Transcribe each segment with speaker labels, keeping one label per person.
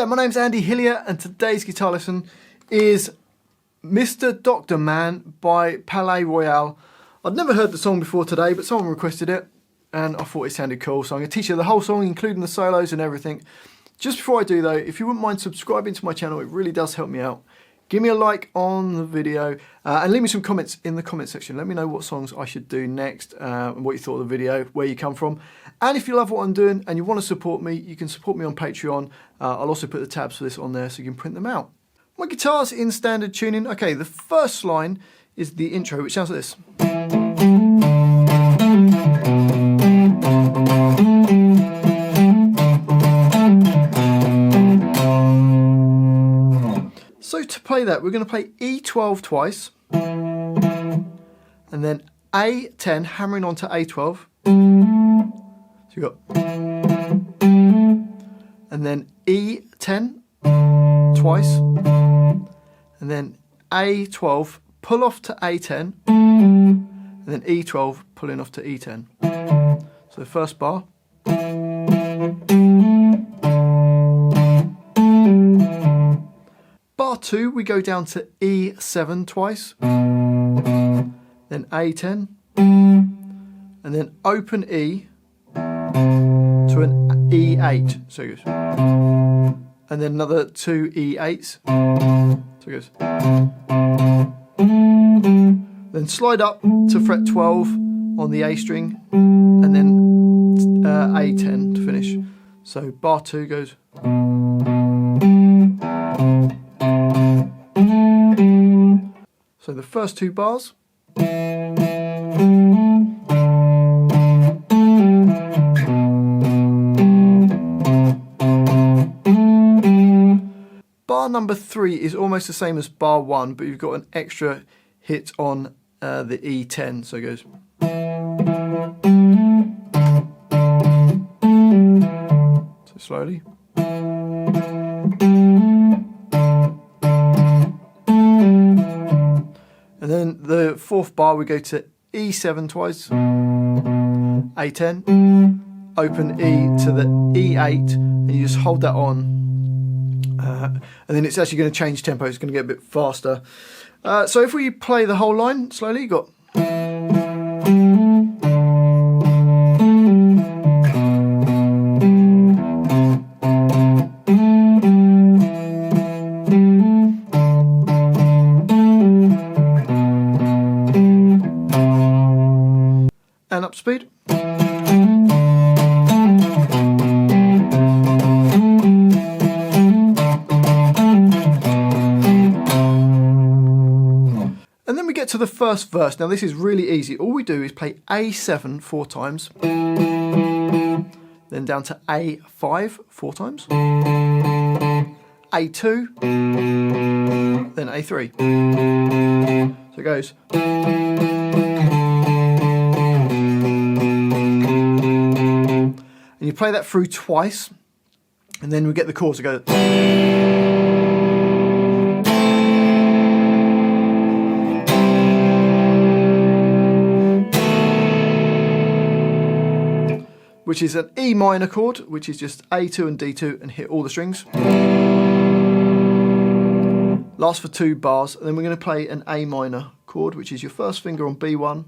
Speaker 1: Hello, my name's Andy Hillier and today's guitar lesson is Mr. Doctor Man by PALAYE ROYALE. I'd never heard the song before today, but someone requested it and I thought it sounded cool, so I'm going to teach you the whole song, including the solos and everything. Just before I do though, if you wouldn't mind subscribing to my channel, it really does help me out. Give me a like on the video and leave me some comments in the comment section. Let me know what songs I should do next and what you thought of the video, where you come from. And if you love what I'm doing and you want to support me, you can support me on Patreon. I'll also put the tabs for this on there so you can print them out. My guitar's in standard tuning. Okay, the first line is the intro, which sounds like this. So to play that, we're going to play E12 twice, and then A10 hammering onto A12. So you got, and then E10 twice, and then A12 pull off to A10, and then E12 pulling off to E10. So the first bar. Bar 2, we go down to E7 twice, then A10, and then open E to an E8, so it goes, and then another two E8s, so it goes, then slide up to fret 12 on the A string, and then A10 to finish. So bar 2 goes. So the first two bars. Bar number 3 is almost the same as bar 1, but you've got an extra hit on the E10, so it goes. So slowly. And then the fourth bar, we go to E7 twice, A10, open E to the E8, and you just hold that on. And then it's actually going to change tempo, it's going to get a bit faster. So if we play the whole line slowly, you got. And up speed. And then we get to the first verse. Now this is really easy. All we do is play A7 4 times, then down to A5 4 times, A2, then A3. So it goes. And you play that through twice, and then we get the chorus to go. Which is an E minor chord, which is just A2 and D2 and hit all the strings. Lasts for 2 bars, and then we're going to play an A minor chord, which is your first finger on B1,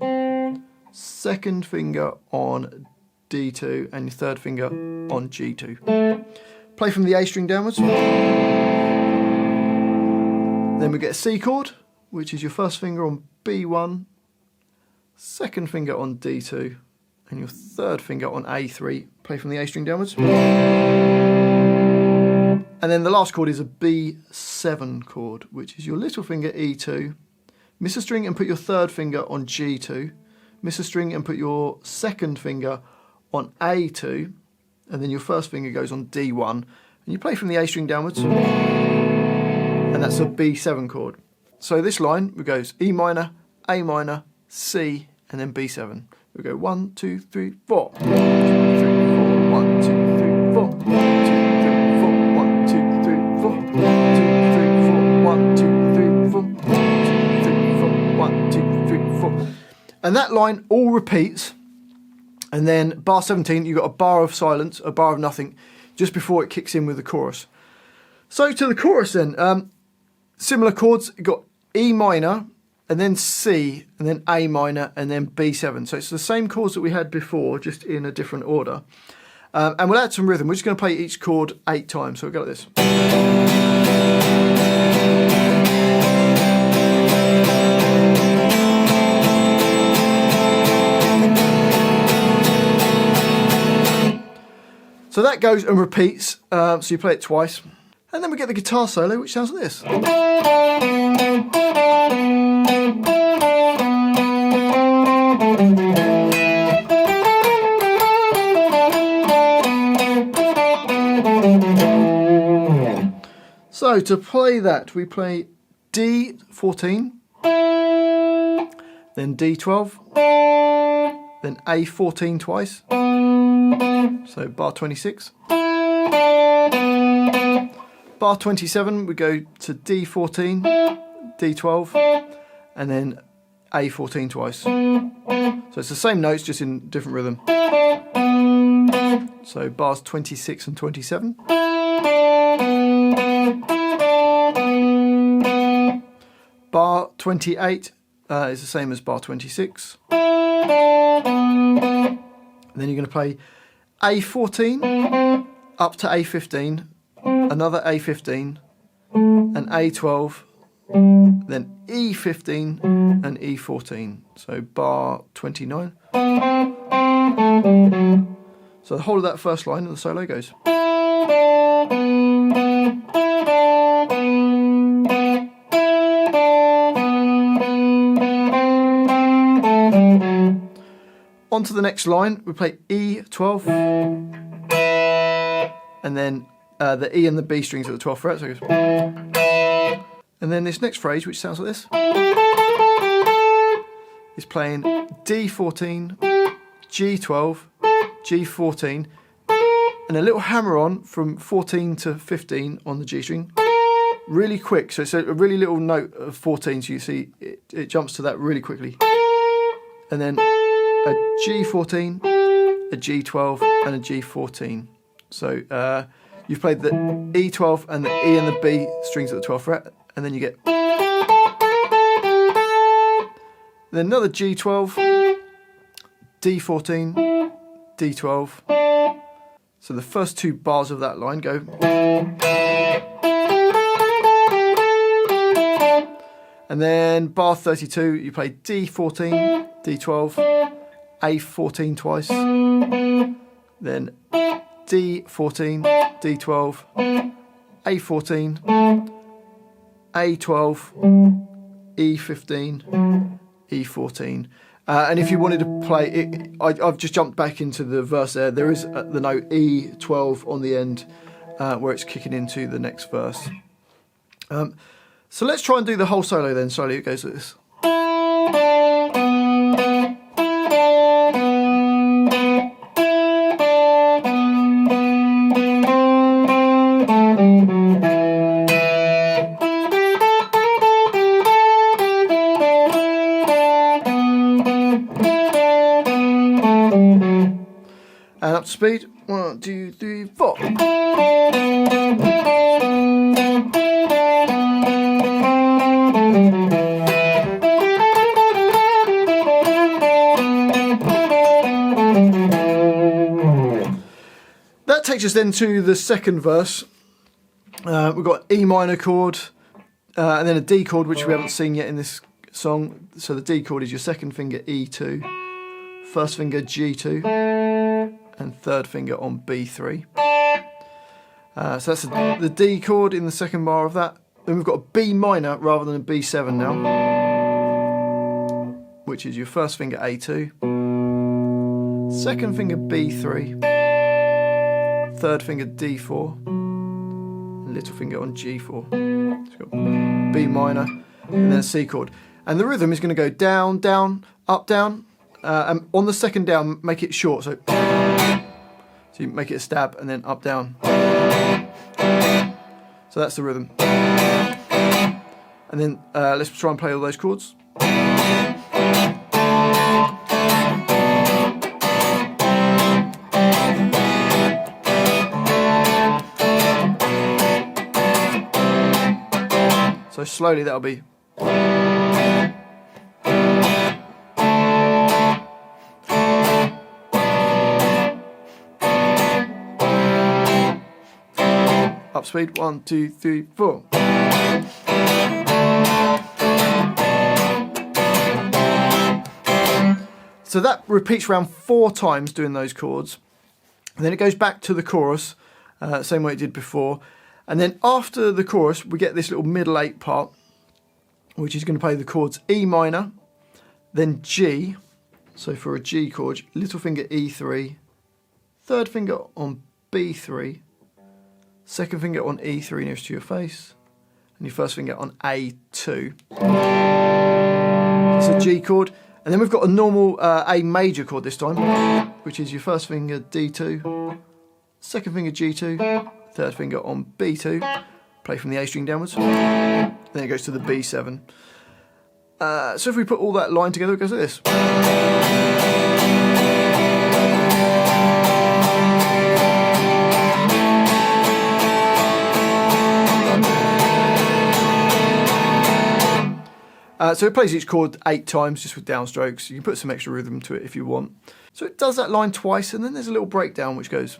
Speaker 1: second finger on D2 and your third finger on G2. Play from the A string downwards. Then we get a C chord, which is your first finger on B1, second finger on D2 and your third finger on A3. Play from the A string downwards. And then the last chord is a B7 chord, which is your little finger E2, miss a string and put your third finger on G2, miss a string and put your second finger on A2, and then your first finger goes on D1, and you play from the A string downwards, and that's a B7 chord. So this line goes E minor, A minor, C, and then B7. We go 1, 2, 3, 4. 1, 2, 3, 4. 1, 2, 3, 4. 1, 2, 3, 4. 1, 2, 3, 4. 1, 2, 3, 4. 1, 2, 3, 4. 1, 2, 3, 4. 1, 2, 3, 4. And that line all repeats. And then bar 17, you've got a bar of silence, a bar of nothing, just before it kicks in with the chorus. So to the chorus then, similar chords, you've got E minor, and then C, and then A minor, and then B7. So it's the same chords that we had before, just in a different order. And we'll add some rhythm. We're just going to play each chord 8 times. So we'll go like this. So that goes and repeats, so you play it twice. And then we get the guitar solo, which sounds like this. So to play that, we play D14, then D12, then A14 twice, so bar 26. Bar 27, we go to D14, D12, and then A14 twice. So it's the same notes, just in different rhythm. So bars 26 and 27. Bar 28 is the same as bar 26. And then you're going to play A14 up to A15, another A15, and A12, then E15 and E14. So bar 29. So the whole of that first line and the solo goes. On to the next line, we play E12, and then the E and the B strings at the 12th fret, so it goes. And then this next phrase, which sounds like this, is playing D14, G12, G14, and a little hammer on from 14 to 15 on the G string, really quick. So it's a really little note of 14, so you see it jumps to that really quickly. And then a G14, a G12, and a G14. So you've played the E12 and the E and the B strings at the 12th fret, and then you get then another G12, D14, D12. So the first 2 bars of that line go. And then bar 32, you play D14, D12, A14 twice, then D14, D12, A14, A12, E15, E14. And if you wanted to play it, I've just jumped back into the verse there. There is the note E12 on the end where it's kicking into the next verse. So let's try and do the whole solo then. Slowly it goes like this. And up to speed. 1, 2, 3, 4. That takes us then to the second verse. We've got E minor chord and then a D chord, which we haven't seen yet in this song. So the D chord is your second finger E2, first finger G2, and third finger on B3. So that's the D chord in the second bar of that. Then we've got a B minor rather than a B7 now, which is your first finger A2, second finger B3, third finger D4, and little finger on G4. So we've got B minor and then a C chord. And the rhythm is going to go down, down, up, down. And on the second down, make it short. So you make it a stab and then up, down. So that's the rhythm. And then let's try and play all those chords. So slowly that'll be. Up speed, 1, 2, 3, 4. So that repeats around 4 times doing those chords. And then it goes back to the chorus, same way it did before. And then after the chorus, we get this little middle 8 part, which is going to play the chords E minor, then G. So for a G chord, little finger E3, third finger on B3, second finger on E3 nearest to your face, and your first finger on A2. That's a G chord. And then we've got a normal A major chord this time, which is your first finger D2, second finger G2, third finger on B2, play from the A string downwards, then it goes to the B7. So if we put all that line together, it goes like this. So it plays each chord 8 times just with downstrokes. You can put some extra rhythm to it if you want. So it does that line twice, and then there's a little breakdown which goes.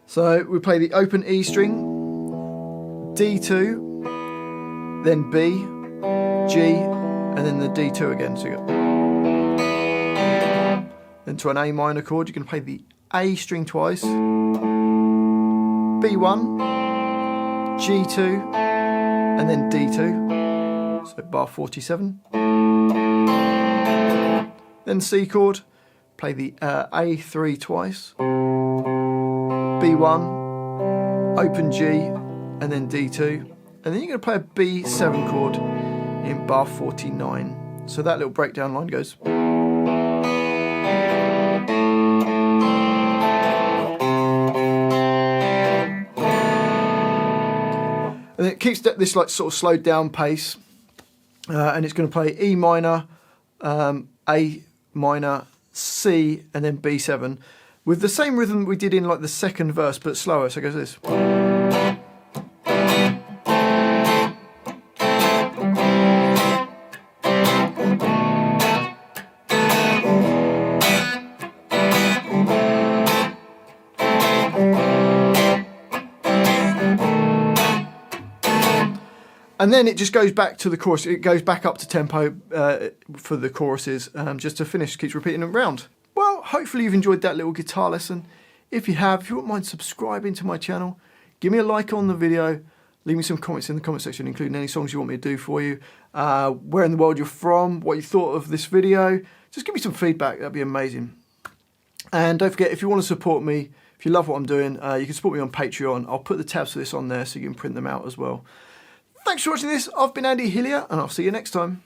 Speaker 1: So we play the open E string, D2, then B, G, and then the D2 again. So you go. Then to an A minor chord, you can play the A string twice, B1, G2, and then D2, so bar 47. Then C chord, play the A3 twice, B1, open G, and then D2, and then you're going to play a B7 chord in bar 49. So that little breakdown line goes. And it keeps this like sort of slowed down pace, and it's going to play E minor, A minor, C, and then B7 with the same rhythm we did in like the second verse, but slower. So it goes this. And then it just goes back to the chorus. It goes back up to tempo for the choruses, just to finish. Keeps repeating them round. Well, hopefully you've enjoyed that little guitar lesson. If you have, if you wouldn't mind subscribing to my channel, give me a like on the video, leave me some comments in the comment section, including any songs you want me to do for you, where in the world you're from, what you thought of this video. Just give me some feedback, that'd be amazing. And don't forget, if you want to support me, if you love what I'm doing, you can support me on Patreon. I'll put the tabs for this on there so you can print them out as well. Thanks for watching this. I've been Andy Hillier, and I'll see you next time.